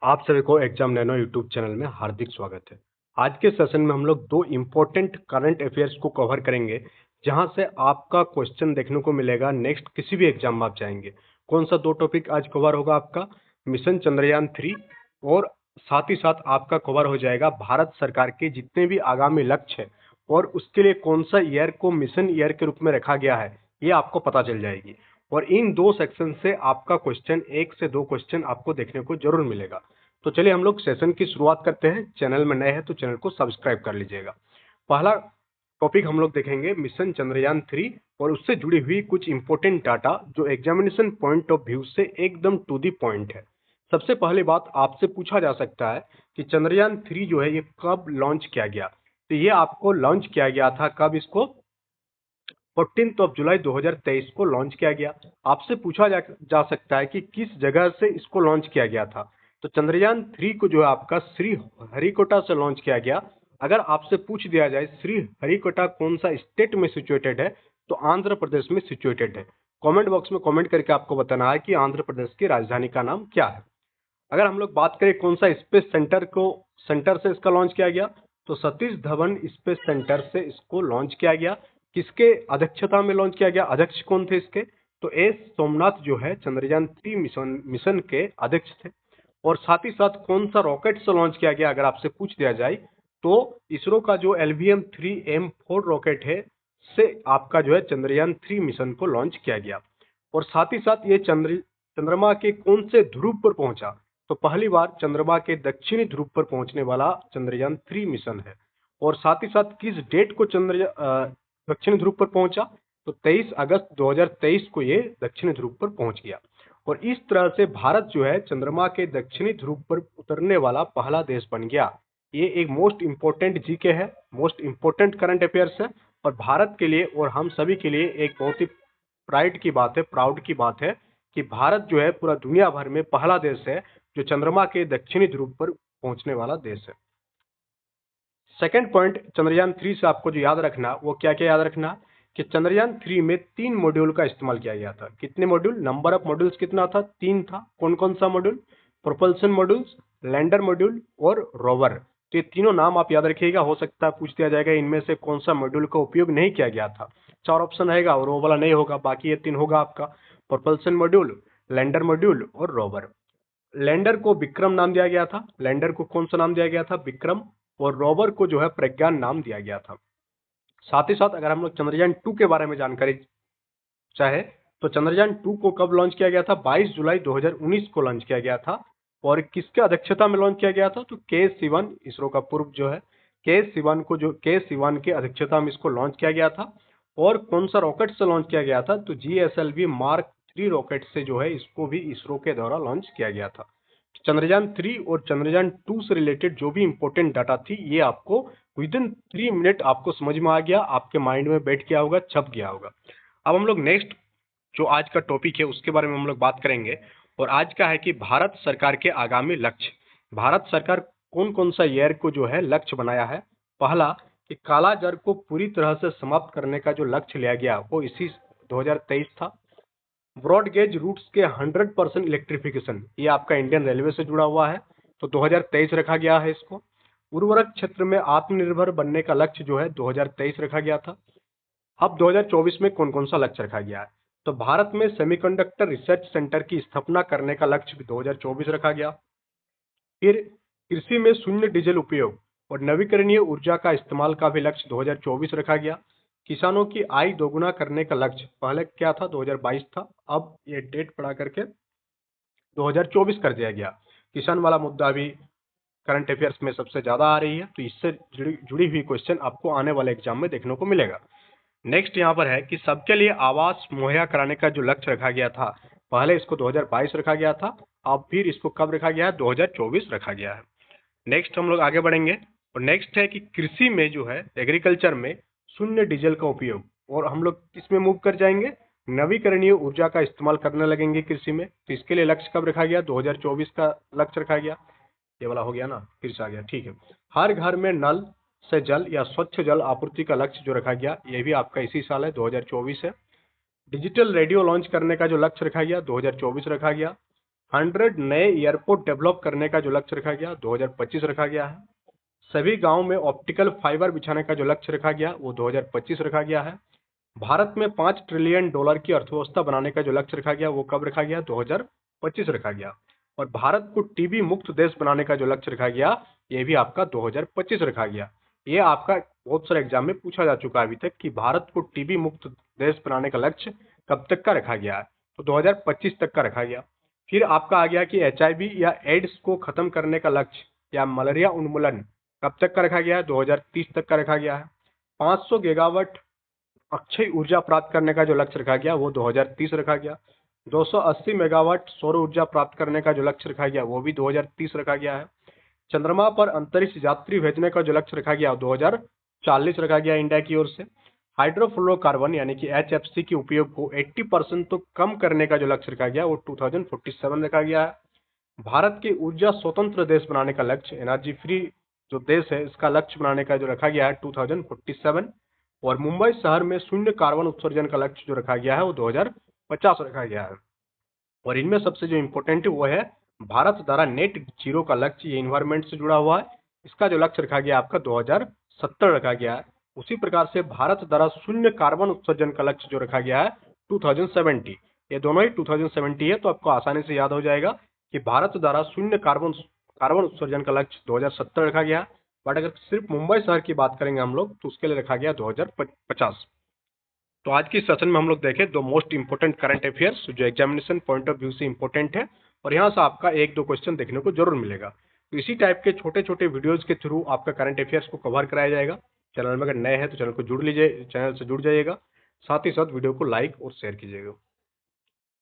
आप सभी को एग्जाम नैनो यूट्यूब चैनल में हार्दिक स्वागत है। आज के सेशन में हम लोग दो इम्पोर्टेंट करंट अफेयर्स को कवर करेंगे, जहां से आपका क्वेश्चन देखने को मिलेगा नेक्स्ट किसी भी एग्जाम में आप जाएंगे। कौन सा दो टॉपिक आज कवर होगा? आपका मिशन चंद्रयान 3 और साथ ही साथ आपका कवर हो जाएगा भारत सरकार के जितने भी आगामी लक्ष्य है और उसके लिए कौन सा ईयर को मिशन ईयर के रूप में रखा गया है, ये आपको पता चल जाएगी। और इन दो सेक्शन से आपका क्वेश्चन, एक से दो क्वेश्चन आपको देखने को जरूर मिलेगा। तो चलिए हम लोग सेशन की शुरुआत करते हैं। चैनल में नए हैं तो चैनल को सब्सक्राइब कर लीजिएगा। पहला टॉपिक हम लोग देखेंगे मिशन चंद्रयान 3 और उससे जुड़ी हुई कुछ इंपॉर्टेंट डाटा जो एग्जामिनेशन पॉइंट ऑफ व्यू से एकदम टू दी पॉइंट है। सबसे पहली बात आपसे पूछा जा सकता है कि चंद्रयान 3 जो है ये कब लॉन्च किया गया? तो ये आपको लॉन्च किया गया था कब? इसको 14 जुलाई 2023 को लॉन्च किया गया। आपसे पूछा जा सकता है कि किस जगह से इसको लॉन्च किया गया था। तो चंद्रयान 3 को जो है आपका श्री हरिकोटा से लॉन्च किया गया। अगर आपसे पूछ दिया जाए श्री हरिकोटा कौन सा स्टेट में सिचुएटेड है, तो आंध्र प्रदेश में सिचुएटेड है। कमेंट बॉक्स में कमेंट करके आपको बताना है कि आंध्र प्रदेश की राजधानी का नाम क्या है। अगर हम लोग बात करें कौन सा स्पेस सेंटर से इसका लॉन्च किया गया, तो सतीश धवन स्पेस सेंटर से इसको लॉन्च किया गया। किसके अध्यक्षता में लॉन्च किया गया? अध्यक्ष कौन थे इसके? तो एस सोमनाथ जो है चंद्रयान 3 मिशन के अध्यक्ष थे। और साथ ही साथ कौन सा रॉकेट से लॉन्च किया गया अगर आपसे पूछ दिया जाए, तो इसरो का जो LVM-3M4 रॉकेट है से आपका जो है चंद्रयान 3 मिशन को लॉन्च किया गया। और साथ ही साथ ये चंद्रमा के कौन से ध्रुव पर पहुंचा? तो पहली बार चंद्रमा के दक्षिणी ध्रुव पर पहुंचने वाला चंद्रयान 3 मिशन है। और साथ ही साथ किस डेट को दक्षिणी ध्रुव पर पहुंचा? तो 23 अगस्त 2023 को ये दक्षिणी ध्रुव पर पहुंच गया। और इस तरह से भारत जो है चंद्रमा के दक्षिणी ध्रुव पर उतरने वाला पहला देश बन गया। ये एक मोस्ट इंपोर्टेंट जीके है, मोस्ट इंपोर्टेंट करंट अफेयर्स है और भारत के लिए और हम सभी के लिए एक बहुत ही प्राइड की बात है, प्राउड की बात है कि भारत जो है पूरा दुनिया भर में पहला देश है जो चंद्रमा के दक्षिणी ध्रुव पर पहुंचने वाला देश है। सेकंड पॉइंट चंद्रयान 3 से आपको जो याद रखना, वो क्या क्या याद रखना कि चंद्रयान 3 में 3 मॉड्यूल का इस्तेमाल किया गया था। कितने मॉड्यूल? नंबर ऑफ मॉड्यूल्स कितना था? 3 था। कौन कौन सा module? Propulsion modules, lander module और रोवर। तो ये तीनों नाम आप याद रखिएगा। हो सकता है पूछ दिया जाएगा इनमें से कौन सा मॉड्यूल का उपयोग नहीं किया गया था। 4 ऑप्शन रहेगा और वो वाला नहीं होगा, बाकी ये 3 होगा आपका, प्रोपल्सन मॉड्यूल, लैंडर मॉड्यूल और रोवर। लैंडर को विक्रम नाम दिया गया था। लैंडर को कौन सा नाम दिया गया था? विक्रम। और रोवर को जो है प्रज्ञान नाम दिया गया था। साथ ही साथ अगर हम लोग चंद्रयान 2 के बारे में जानकारी चाहे, तो चंद्रयान 2 को कब लॉन्च किया गया था? 22 जुलाई 2019 को लॉन्च किया गया था। और किसके अध्यक्षता में लॉन्च किया गया था? तो के सिवन, इसरो का पूर्व जो है के सिवन के अध्यक्षता में इसको लॉन्च किया गया था। और कौन सा रॉकेट से लॉन्च किया गया था? तो GSLV Mark 3 रॉकेट से जो है इसको भी इसरो के द्वारा लॉन्च किया गया था। चंद्रयान 3 और चंद्रयान 2 से रिलेटेड जो भी इंपॉर्टेंट डाटा थी, ये आपको विद इन 3 मिनट आपको समझ में आ गया, आपके माइंड में बैठ गया होगा, छप गया होगा। अब हम लोग नेक्स्ट जो आज का टॉपिक है उसके बारे में हम लोग बात करेंगे। और आज का है कि भारत सरकार के आगामी लक्ष्य। भारत सरकार कौन कौन सा ईयर को जो है लक्ष्य बनाया है? पहला कि काला जर को पूरी तरह से समाप्त करने का जो लक्ष्य लिया गया वो इसी 2023 था। ब्रॉड गेज रूट्स के 100% इलेक्ट्रिफिकेशन, ये आपका इंडियन रेलवे से जुड़ा हुआ है, तो 2023 रखा गया है इसको। उर्वरक क्षेत्र में आत्मनिर्भर बनने का लक्ष्य जो है 2023 रखा गया था। अब 2024 में कौन कौन सा लक्ष्य रखा गया है? तो भारत में सेमीकंडक्टर रिसर्च सेंटर की स्थापना करने का लक्ष्य भी 2024 रखा गया। फिर कृषि में शून्य डीजल उपयोग और नवीकरणीय ऊर्जा का इस्तेमाल का भी लक्ष्य 2024 रखा गया। किसानों की आय दोगुना करने का लक्ष्य पहले क्या था? 2022 था, अब ये डेट बढ़ा करके 2024 कर दिया गया। किसान वाला मुद्दा भी करंट अफेयर्स में सबसे ज्यादा आ रही है, तो इससे जुड़ी हुई क्वेश्चन आपको आने वाले एग्जाम में देखने को मिलेगा। नेक्स्ट यहाँ पर है कि सबके लिए आवास मुहैया कराने का जो लक्ष्य रखा गया था, पहले इसको 2022 रखा गया था, अब फिर इसको कब रखा गया है? 2024 रखा गया है। नेक्स्ट हम लोग आगे बढ़ेंगे और नेक्स्ट है कि कृषि में जो है एग्रीकल्चर में शून्य डीजल का उपयोग, और हम लोग किसमें मूव कर जाएंगे? नवीकरणीय ऊर्जा का इस्तेमाल करने लगेंगे कृषि में। तो इसके लिए लक्ष्य कब रखा गया? 2024 का लक्ष्य रखा गया। ये वाला हो गया ना, फिर से आ गया, ठीक है। हर घर में नल से जल या स्वच्छ जल आपूर्ति का लक्ष्य जो रखा गया, ये भी आपका इसी साल है, 2024 है। डिजिटल रेडियो लॉन्च करने का जो लक्ष्य रखा गया 2024 रखा गया। 100 नए एयरपोर्ट डेवलप करने का जो लक्ष्य रखा गया 2025 रखा गया है। सभी गांव में ऑप्टिकल फाइबर बिछाने का जो लक्ष्य रखा गया वो 2025 रखा गया है। भारत में $5 ट्रिलियन की अर्थव्यवस्था बनाने का जो लक्ष्य रखा गया वो कब रखा गया? 2025 रखा गया। और भारत को टीबी मुक्त देश बनाने का जो लक्ष्य रखा गया ये भी आपका 2025 रखा गया। ये आपका बहुत सारे एग्जाम में पूछा जा चुका है अभी तक कि भारत को टीबी मुक्त देश बनाने का लक्ष्य कब तक का रखा गया है, तो 2025 तक का रखा गया। फिर आपका आ गया कि एचआईवी या एड्स को खत्म करने का लक्ष्य या मलेरिया उन्मूलन कब तक का रखा गया है? 2030 तक का रखा गया है। 500 गीगावाट अक्षय ऊर्जा प्राप्त करने का जो लक्ष्य रखा गया वो 2030 रखा गया। 280 मेगावाट सौर ऊर्जा प्राप्त करने का जो लक्ष्य रखा गया वो भी 2030 रखा गया है। चंद्रमा पर अंतरिक्ष यात्री भेजने का जो लक्ष्य रखा गया 2040 रखा गया इंडिया की ओर से। हाइड्रोफ्लोरोकार्बन यानी कि HFC के उपयोग को 80% तो कम करने का जो लक्ष्य रखा गया वो 2047 रखा गया है। भारत के ऊर्जा स्वतंत्र देश बनाने का लक्ष्य, एनर्जी फ्री जो देश है इसका लक्ष्य बनाने का जो रखा गया है 2047। और मुंबई शहर में शून्य कार्बन उत्सर्जन का लक्ष्य जो रखा गया है वो 2050 रखा गया है। और इनमें सबसे जो इम्पोर्टेंट है वो है भारत द्वारा नेट जीरो का लक्ष्य, ये इन्वायरमेंट से जुड़ा हुआ है। इसका जो लक्ष्य रखा गया आपका 2070 रखा गया है। उसी प्रकार से भारत द्वारा शून्य कार्बन उत्सर्जन का लक्ष्य जो रखा गया है 2070। ये दोनों ही 2070 है, तो आपको आसानी से याद हो जाएगा कि भारत द्वारा शून्य कार्बन कार्बन उत्सर्जन का लक्ष्य 2070 रखा गया। बट अगर सिर्फ मुंबई शहर की बात करेंगे हम लोग तो उसके लिए रखा गया 2050। तो आज की सेशन में हम लोग देखें दो मोस्ट इंपोर्टेंट करंट अफेयर्स जो एग्जामिनेशन पॉइंट ऑफ व्यू से इंपॉर्टेंट है, और यहाँ से आपका एक दो क्वेश्चन देखने को जरूर मिलेगा। तो इसी टाइप के छोटे छोटे वीडियोज के थ्रू आपका करंट अफेयर्स को कवर कराया जाएगा। चैनल में अगर नए हैं तो चैनल को जुड़ लीजिए, चैनल से जुड़ जाइएगा, साथ ही साथ वीडियो को लाइक और शेयर कीजिएगा।